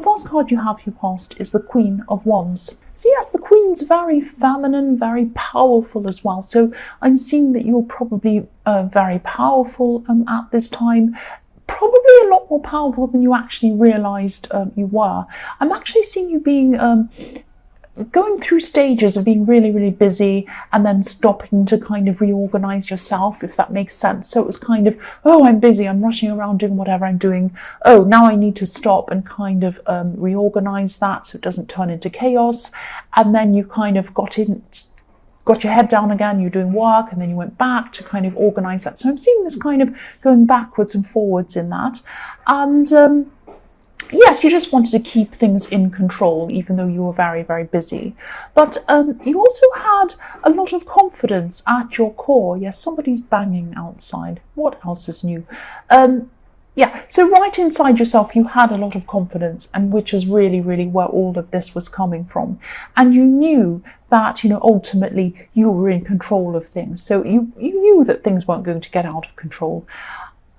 the first card you have your past is the Queen of Wands. So yes, the Queen's very feminine, very powerful as well. So I'm seeing that you're probably very powerful at this time. Probably a lot more powerful than you actually realised you were. I'm actually seeing you being going through stages of being really, really busy and then stopping to kind of reorganise yourself, if that makes sense. So it was kind of, oh, I'm busy, I'm rushing around doing whatever I'm doing. Oh, now I need to stop and kind of reorganise that so it doesn't turn into chaos. And then you kind of got your head down again, you're doing work, and then you went back to kind of organise that. So I'm seeing this kind of going backwards and forwards in that. And yes, you just wanted to keep things in control, even though you were very, very busy. But you also had a lot of confidence at your core. Yes, somebody's banging outside. What else is new? Yeah, so right inside yourself, you had a lot of confidence, and which is really, really where all of this was coming from. And you knew that, ultimately you were in control of things. So you knew that things weren't going to get out of control.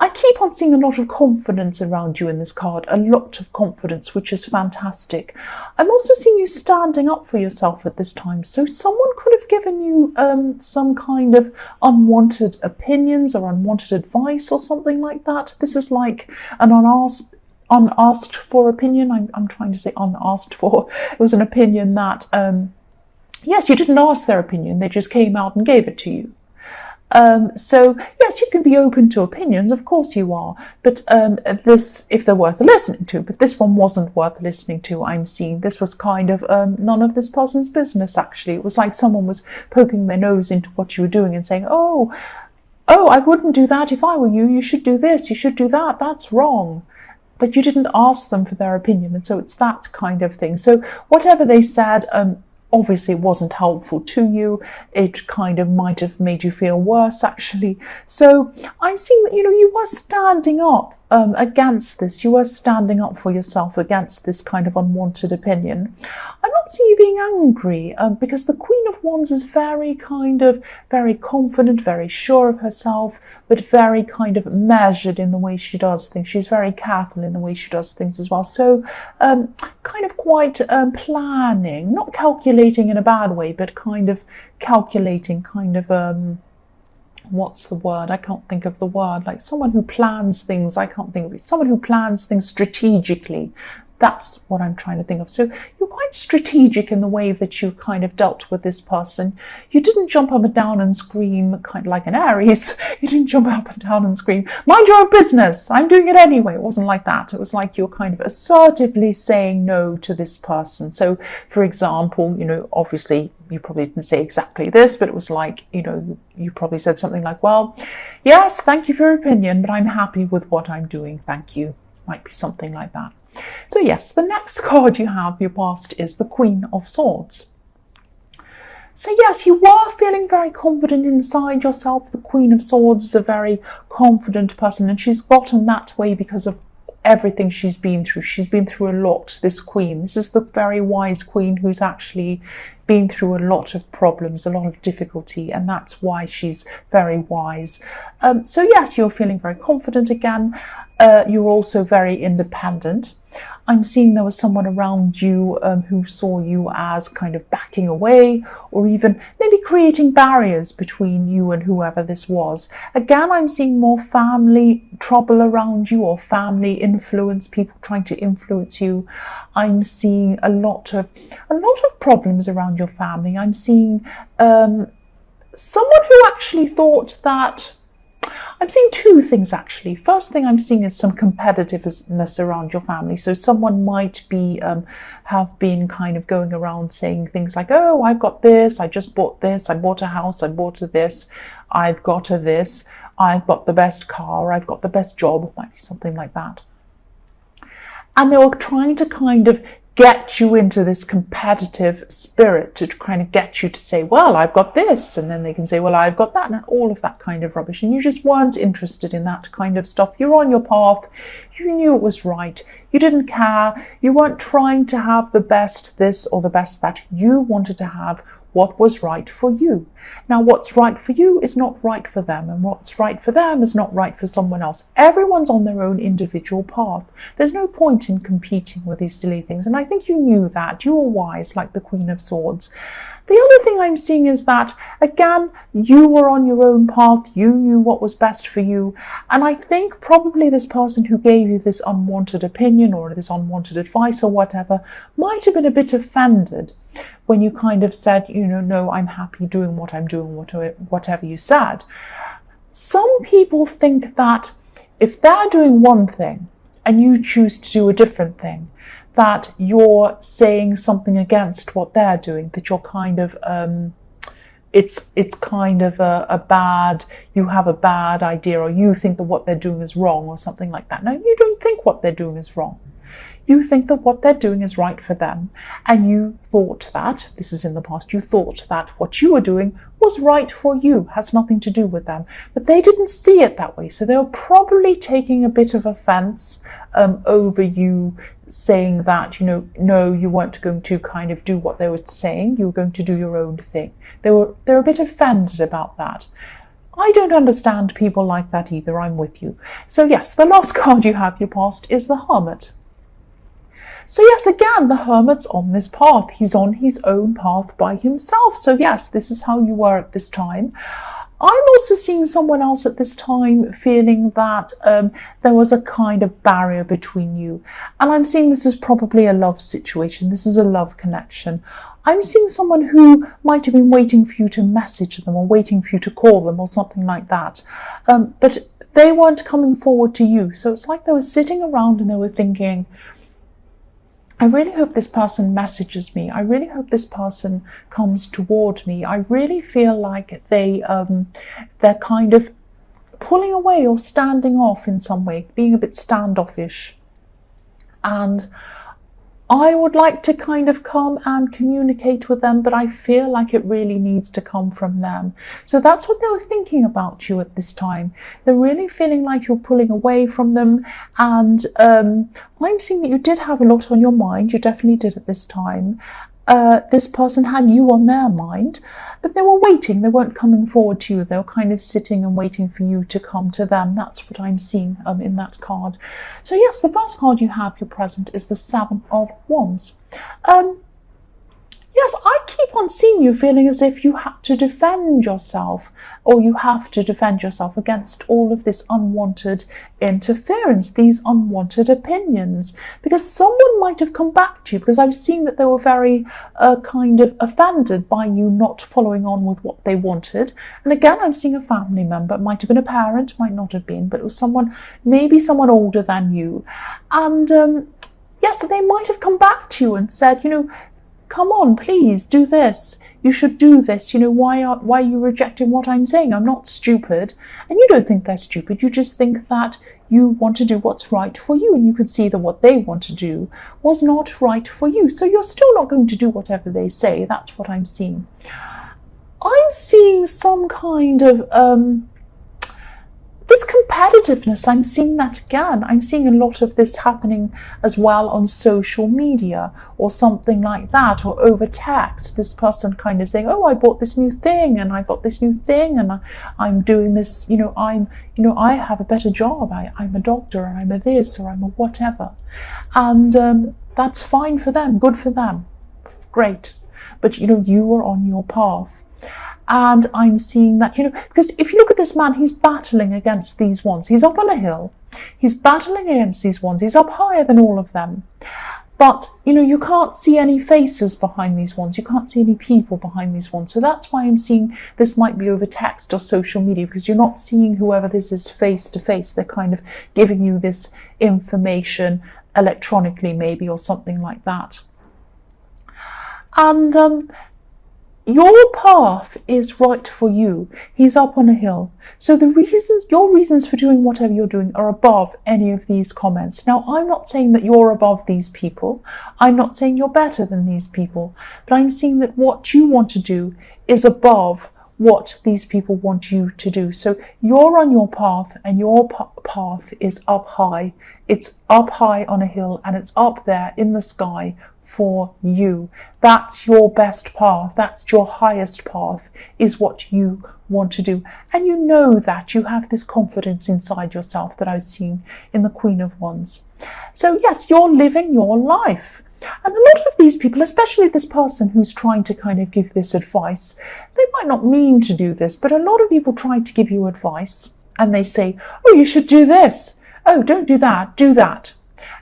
I keep on seeing a lot of confidence around you in this card, a lot of confidence, which is fantastic. I'm also seeing you standing up for yourself at this time. So someone could have given you some kind of unwanted opinions or unwanted advice or something like that. This is like an unasked for opinion. I'm trying to say unasked for. It was an opinion that, yes, you didn't ask their opinion. They just came out and gave it to you. So yes, you can be open to opinions, of course you are, but this, if they're worth listening to, but this one wasn't worth listening to. I'm seeing this was kind of none of this person's business, actually. It was like someone was poking their nose into what you were doing and saying, oh, I wouldn't do that if I were you. You should do this, you should do that, that's wrong. But you didn't ask them for their opinion, and so it's that kind of thing. So whatever they said, obviously it wasn't helpful to you. It kind of might have made you feel worse, actually. So I'm seeing that, you were standing up against this. You were standing up for yourself against this kind of unwanted opinion. I'm not seeing you being angry because the Queen of Wands is very confident, very sure of herself, but very kind of measured in the way she does things. She's very careful in the way she does things as well. So kind of quite planning, not calculating in a bad way, but kind of calculating, what's the word? I can't think of the word. Like someone who plans things. I can't think of it. Someone who plans things strategically. That's what I'm trying to think of. So you're quite strategic in the way that you kind of dealt with this person. You didn't jump up and down and scream kind of like an Aries. You didn't jump up and down and scream, mind your own business, I'm doing it anyway. It wasn't like that. It was like you're kind of assertively saying no to this person. So for example, obviously you probably didn't say exactly this, but it was like, you probably said something like, well, yes, thank you for your opinion, but I'm happy with what I'm doing. Thank you. Might be something like that. So yes, the next card you have, your past, is the Queen of Swords. So yes, you were feeling very confident inside yourself. The Queen of Swords is a very confident person, and she's gotten that way because of everything she's been through. She's been through a lot, this Queen. This is the very wise Queen who's actually been through a lot of problems, a lot of difficulty, and that's why she's very wise. So yes, you're feeling very confident again. You're also very independent. I'm seeing there was someone around you who saw you as kind of backing away, or even maybe creating barriers between you and whoever this was. Again, I'm seeing more family trouble around you, or family influence, people trying to influence you. I'm seeing a lot of problems around your family. I'm seeing someone who actually thought that, I'm seeing two things actually. First thing I'm seeing is some competitiveness around your family. So someone might be have been kind of going around saying things like, oh, I've got this, I just bought this, I bought a house, I bought a this, I've got a this, I've got the best car, I've got the best job. It might be something like that. And they were trying to kind of get you into this competitive spirit, to kind of get you to say, well, I've got this, and then they can say, well, I've got that, and all of that kind of rubbish. And you just weren't interested in that kind of stuff. You're on your path. You knew it was right. You didn't care. You weren't trying to have the best this or the best that. You wanted to have what was right for you. Now, what's right for you is not right for them, and what's right for them is not right for someone else. Everyone's on their own individual path. There's no point in competing with these silly things, and I think you knew that. You were wise, like the Queen of Swords. The other thing I'm seeing is that, again, you were on your own path. You knew what was best for you. And I think probably this person who gave you this unwanted opinion or this unwanted advice or whatever might have been a bit offended when you kind of said, no, I'm happy doing what I'm doing, whatever you said. Some people think that if they're doing one thing and you choose to do a different thing, that you're saying something against what they're doing, that you're kind of, it's kind of you have a bad idea, or you think that what they're doing is wrong or something like that. No, you don't think what they're doing is wrong. You think that what they're doing is right for them. And you thought that, this is in the past, you thought that what you were doing was right for you, has nothing to do with them. But they didn't see it that way. So they were probably taking a bit of offense over you saying that, no, you weren't going to kind of do what they were saying. You were going to do your own thing. They're a bit offended about that. I don't understand people like that either. I'm with you. So yes, the last card you have, your past, is the Hermit. So yes, again, the Hermit's on this path. He's on his own path by himself. So yes, this is how you were at this time. I'm also seeing someone else at this time feeling that there was a kind of barrier between you. And I'm seeing this is probably a love situation. This is a love connection. I'm seeing someone who might have been waiting for you to message them or waiting for you to call them or something like that. But they weren't coming forward to you. So it's like they were sitting around and they were thinking, I really hope this person messages me. I really hope this person comes toward me. I really feel like they're kind of pulling away or standing off in some way, being a bit standoffish. And I would like to kind of come and communicate with them, but I feel like it really needs to come from them. So that's what they were thinking about you at this time. They're really feeling like you're pulling away from them. And I'm seeing that you did have a lot on your mind. You definitely did at this time. This person had you on their mind, but they were waiting. They weren't coming forward to you. They were kind of sitting and waiting for you to come to them. That's what I'm seeing in that card. So yes, the first card you have, your present, is the Seven of Wands. Yes, I keep on seeing you feeling as if you have to defend yourself, or you have to defend yourself against all of this unwanted interference, these unwanted opinions, because someone might have come back to you, because I've seen that they were very kind of offended by you not following on with what they wanted. And again, I'm seeing a family member. It might have been a parent, might not have been, but it was someone, maybe someone older than you. And yes, they might have come back to you and said, come on, please do this. You should do this. Why are you rejecting what I'm saying? I'm not stupid. And you don't think they're stupid. You just think that you want to do what's right for you. And you can see that what they want to do was not right for you. So you're still not going to do whatever they say. That's what I'm seeing. I'm seeing some kind of this competitiveness. I'm seeing that again. I'm seeing a lot of this happening as well on social media or something like that, or over text. This person kind of saying, oh, I bought this new thing and I got this new thing and I'm doing this, I have a better job. I'm a doctor, or I'm a this, or I'm a whatever. And that's fine for them, good for them, great. But, you are on your path. And I'm seeing that, because if you look at this man, he's battling against these wands. He's up on a hill. He's battling against these wands. He's up higher than all of them. But, you can't see any faces behind these wands. You can't see any people behind these wands. So that's why I'm seeing this might be over text or social media, because you're not seeing whoever this is face to face. They're kind of giving you this information electronically maybe, or something like that. And your path is right for you. He's up on a hill. So your reasons for doing whatever you're doing are above any of these comments. Now, I'm not saying that you're above these people. I'm not saying you're better than these people. But I'm seeing that what you want to do is above what these people want you to do. So you're on your path, and your path is up high. It's up high on a hill, and it's up there in the sky for you. That's your best path. That's your highest path, is what you want to do. And you know that you have this confidence inside yourself that I've seen in the Queen of Wands. So yes, you're living your life. And a lot of these people, especially this person who's trying to kind of give this advice, they might not mean to do this, but a lot of people try to give you advice, and they say, oh, you should do this. Oh, don't do that, do that.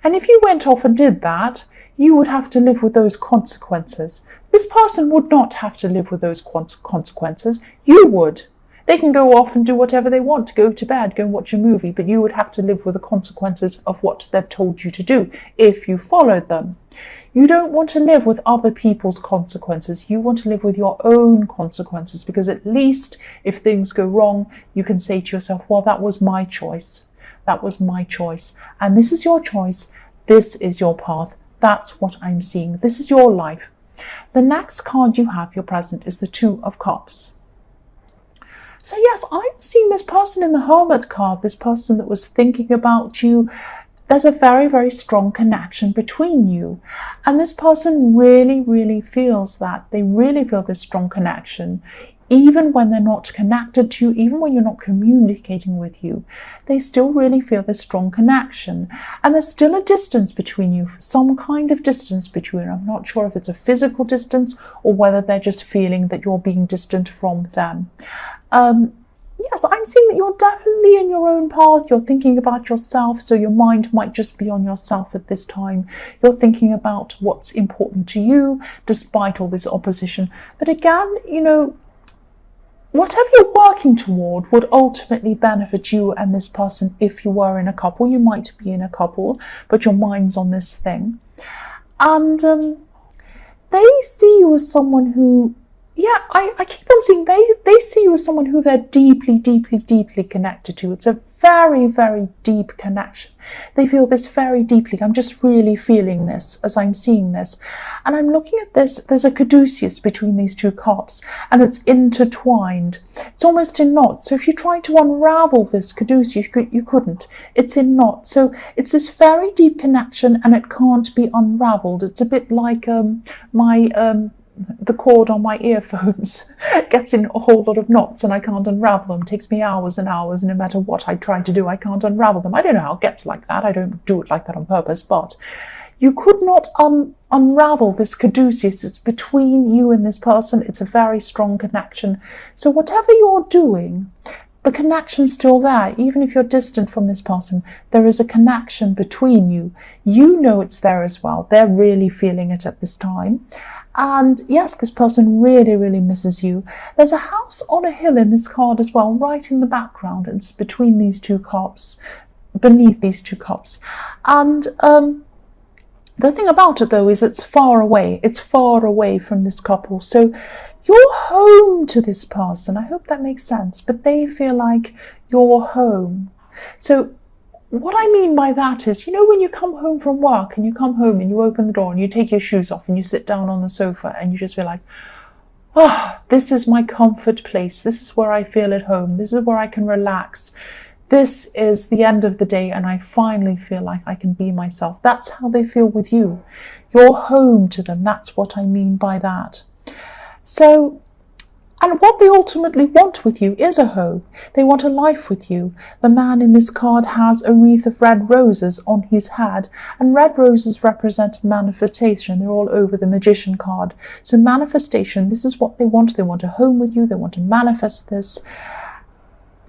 And if you went off and did that, you would have to live with those consequences. This person would not have to live with those consequences. You would. They can go off and do whatever they want, go to bed, go and watch a movie, but you would have to live with the consequences of what they've told you to do if you followed them. You don't want to live with other people's consequences. You want to live with your own consequences, because at least if things go wrong, you can say to yourself, well, that was my choice. That was my choice. And this is your choice. This is your path. That's what I'm seeing. This is your life. The next card you have, your present, is the Two of Cups. So yes, I'm seeing this person in the Hermit card, this person that was thinking about you. There's a very, very strong connection between you. And this person really, really feels that. They really feel this strong connection. Even when they're not connected to you, even when you're not communicating with you, they still really feel this strong connection. And there's still a distance between you, some kind of distance between. I'm not sure if it's a physical distance or whether they're just feeling that you're being distant from them. Yes, I'm seeing that you're definitely in your own path. You're thinking about yourself, so your mind might just be on yourself at this time. You're thinking about what's important to you, despite all this opposition. But again, you know, whatever you're working toward would ultimately benefit you and this person if you were in a couple. You might be in a couple, but your mind's on this thing. And they see you as someone who, I keep on seeing they see you as someone who they're deeply, deeply, deeply connected to. It's a very, very deep connection. They feel this very deeply. I'm just really feeling this as I'm seeing this. And I'm looking at this. There's a caduceus between these two cups, and it's intertwined. It's almost in knots. So if you try to unravel this caduceus, you couldn't. It's in knots. So it's this very deep connection, and it can't be unraveled. It's a bit like the cord on my earphones gets in a whole lot of knots and I can't unravel them. It takes me hours and hours, and no matter what I try to do, I can't unravel them. I don't know how it gets like that. I don't do it like that on purpose, but you could not unravel this caduceus. It's between you and this person. It's a very strong connection. So whatever you're doing, the connection's still there. Even if you're distant from this person, there is a connection between you. You know it's there as well. They're really feeling it at this time. And yes, this person really, really misses you. There's a house on a hill in this card as well, right in the background. It's between these two cups, beneath these two cups. And the thing about it, though, is it's far away. It's far away from this couple. So you're home to this person. I hope that makes sense. But they feel like you're home. So what I mean by that is, you know, when you come home from work and you come home and you open the door and you take your shoes off and you sit down on the sofa and you just feel like, oh, this is my comfort place. This is where I feel at home. This is where I can relax. This is the end of the day and I finally feel like I can be myself. That's how they feel with you. You're home to them. That's what I mean by that. So, and what they ultimately want with you is a home. They want a life with you. The man in this card has a wreath of red roses on his head, and red roses represent manifestation. They're all over the Magician card. So manifestation, this is what they want. They want a home with you. They want to manifest this.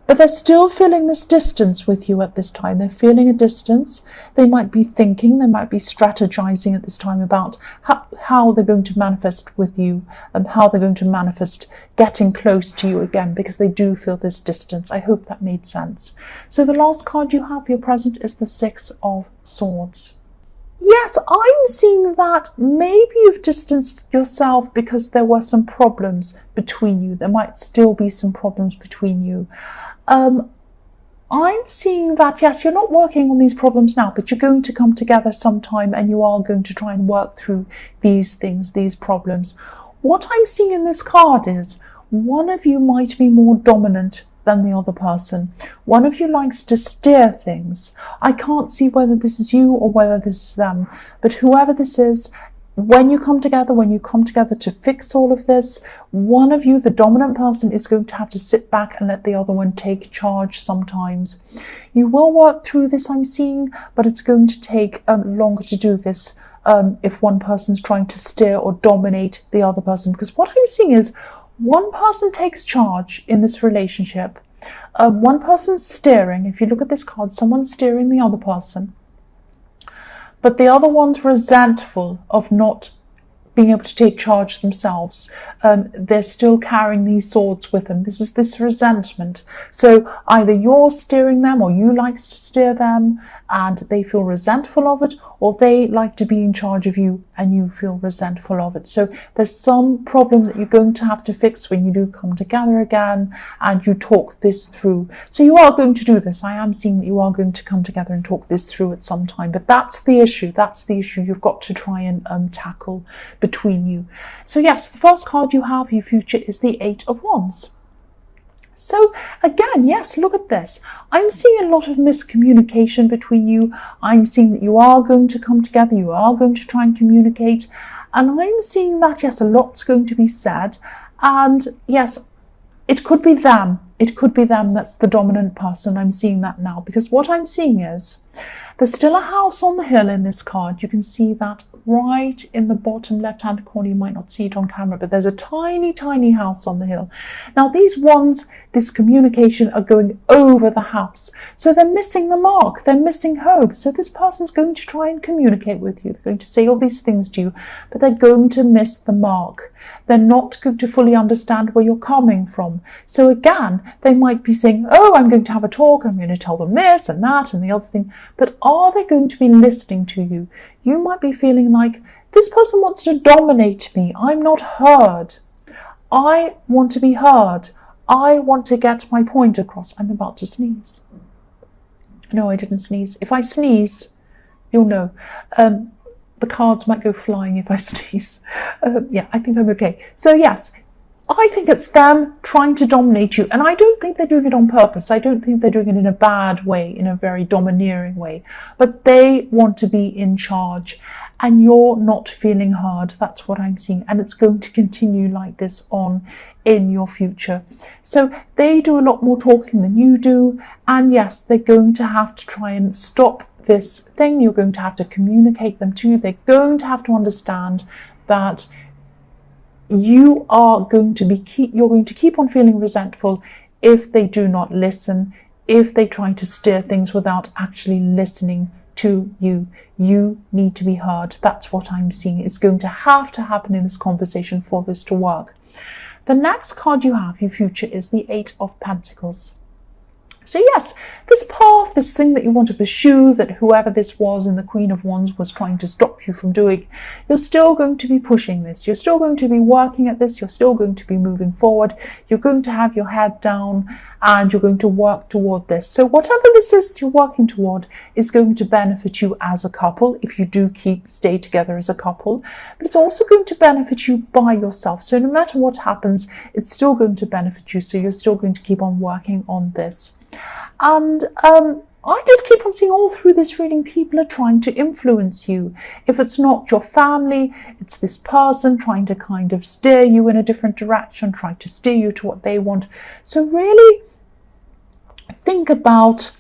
But they're still feeling this distance with you at this time. They're feeling a distance. They might be thinking, they might be strategizing at this time about how they're going to manifest with you and how they're going to manifest getting close to you again, because they do feel this distance. I hope that made sense. So the last card you have for your present is the Six of Swords. Yes, I'm seeing that maybe you've distanced yourself because there were some problems between you. There might still be some problems between you. I'm seeing that, yes, you're not working on these problems now, but you're going to come together sometime and you are going to try and work through these things, these problems. What I'm seeing in this card is one of you might be more dominant than the other person. One of you likes to steer things. I can't see whether this is you or whether this is them, but whoever this is, when you come together to fix all of this, one of you, the dominant person, is going to have to sit back and let the other one take charge sometimes. You will work through this, I'm seeing, but it's going to take longer to do this if one person's trying to steer or dominate the other person. Because what I'm seeing is one person takes charge in this relationship. One person's steering. If you look at this card, someone's steering the other person. But the other one's resentful of not being able to take charge themselves. They're still carrying these swords with them. This is this resentment. So either you're steering them or you likes to steer them and they feel resentful of it, or they like to be in charge of you and you feel resentful of it. So there's some problem that you're going to have to fix when you do come together again and you talk this through. So you are going to do this. I am seeing that you are going to come together and talk this through at some time, but that's the issue. That's the issue you've got to try and tackle between you. So yes, the first card you have, your future, is the Eight of Wands. So again, yes, look at this. I'm seeing a lot of miscommunication between you. I'm seeing that you are going to come together. You are going to try and communicate. And I'm seeing that, yes, a lot's going to be said. And yes, it could be them. It could be them that's the dominant person. I'm seeing that now, because what I'm seeing is there's still a house on the hill in this card. You can see that right in the bottom left-hand corner. You might not see it on camera, but there's a tiny, tiny house on the hill. Now, these ones, this communication, are going over the house. So they're missing the mark. They're missing home. So this person's going to try and communicate with you. They're going to say all these things to you, but they're going to miss the mark. They're not going to fully understand where you're coming from. So again, they might be saying, oh, I'm going to have a talk. I'm going to tell them this and that and the other thing. But are they going to be listening to you? You might be feeling like, this person wants to dominate me. I'm not heard. I want to be heard. I want to get my point across. I'm about to sneeze. No, I didn't sneeze. If I sneeze, you'll know. The cards might go flying if I sneeze. Yeah, I think I'm okay. So yes, I think it's them trying to dominate you. And I don't think they're doing it on purpose. I don't think they're doing it in a bad way, in a very domineering way. But they want to be in charge. And you're not feeling heard. That's what I'm seeing. And it's going to continue like this on in your future. So they do a lot more talking than you do. And yes, they're going to have to try and stop this thing. You're going to have to communicate them to you. They're going to have to understand that you are going to you're going to keep on feeling resentful if they do not listen, if they try to steer things without actually listening to you. You need to be heard. That's what I'm seeing. It's going to have to happen in this conversation for this to work. The next card you have, your future, is the Eight of Pentacles. So yes, this path, this thing that you want to pursue, that whoever this was in the Queen of Wands was trying to stop you from doing, you're still going to be pushing this. You're still going to be working at this. You're still going to be moving forward. You're going to have your head down and you're going to work toward this. So whatever this is you're working toward is going to benefit you as a couple if you do stay together as a couple. But it's also going to benefit you by yourself. So no matter what happens, it's still going to benefit you. So you're still going to keep on working on this. And I just keep on seeing all through this reading, people are trying to influence you. If it's not your family, it's this person trying to kind of steer you in a different direction, trying to steer you to what they want. So really think about,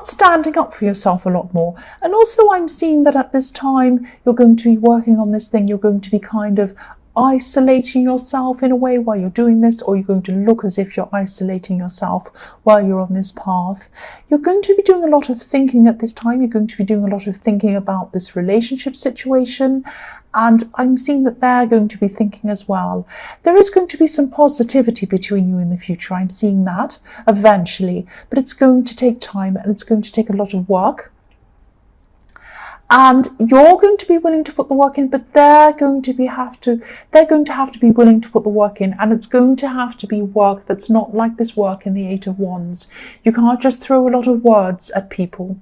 standing up for yourself a lot more. And also I'm seeing that at this time, you're going to be working on this thing. You're going to be kind of isolating yourself in a way while you're doing this, or you're going to look as if you're isolating yourself while you're on this path. You're going to be doing a lot of thinking at this time. You're going to be doing a lot of thinking about this relationship situation, and I'm seeing that they're going to be thinking as well. There is going to be some positivity between you in the future. I'm seeing that eventually, but it's going to take time and it's going to take a lot of work. And you're going to be willing to put the work in, but they're going to have to be willing to put the work in, and it's going to have to be work that's not like this work in the Eight of Wands. You can't just throw a lot of words at people.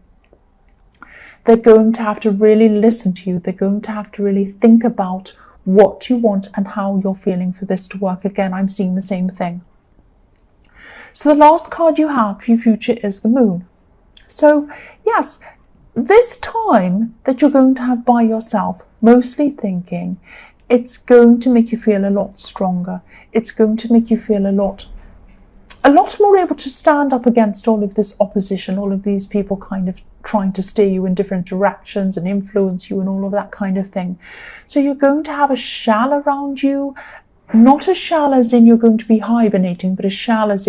They're going to have to really listen to you. They're going to have to really think about what you want and how you're feeling for this to work. Again, I'm seeing the same thing. So the last card you have for your future is the Moon. So yes, this time that you're going to have by yourself, mostly thinking, it's going to make you feel a lot stronger. It's going to make you feel a lot more able to stand up against all of this opposition, all of these people kind of trying to steer you in different directions and influence you and all of that kind of thing. So you're going to have a shell around you, not a shell as in you're going to be hibernating, but a shell as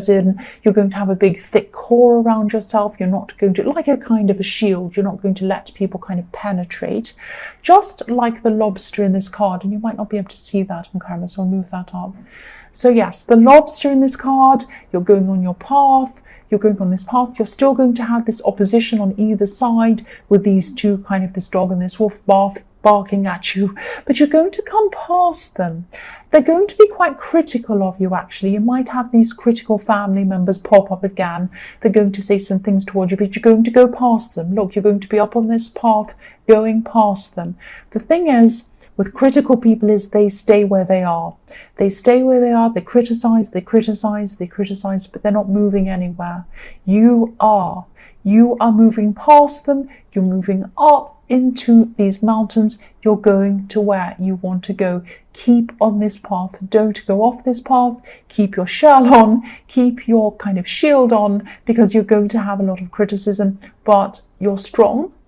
in you're going to have a big thick core around yourself. You're not going to, like a kind of a shield, you're not going to let people kind of penetrate, just like the lobster in this card. And you might not be able to see that on camera, so I'll move that up. So yes, the lobster in this card, you're going on your path, you're going on this path, you're still going to have this opposition on either side with these two, kind of this dog and this wolf barking at you, but you're going to come past them. They're going to be quite critical of you, actually. You might have these critical family members pop up again. They're going to say some things towards you, but you're going to go past them. Look, you're going to be up on this path, going past them. The thing is, with critical people is they stay where they are. They stay where they are, they criticize, but they're not moving anywhere. You are moving past them, you're moving up into these mountains, you're going to where you want to go. Keep on this path, don't go off this path, keep your shell on, keep your kind of shield on, because you're going to have a lot of criticism, but you're strong,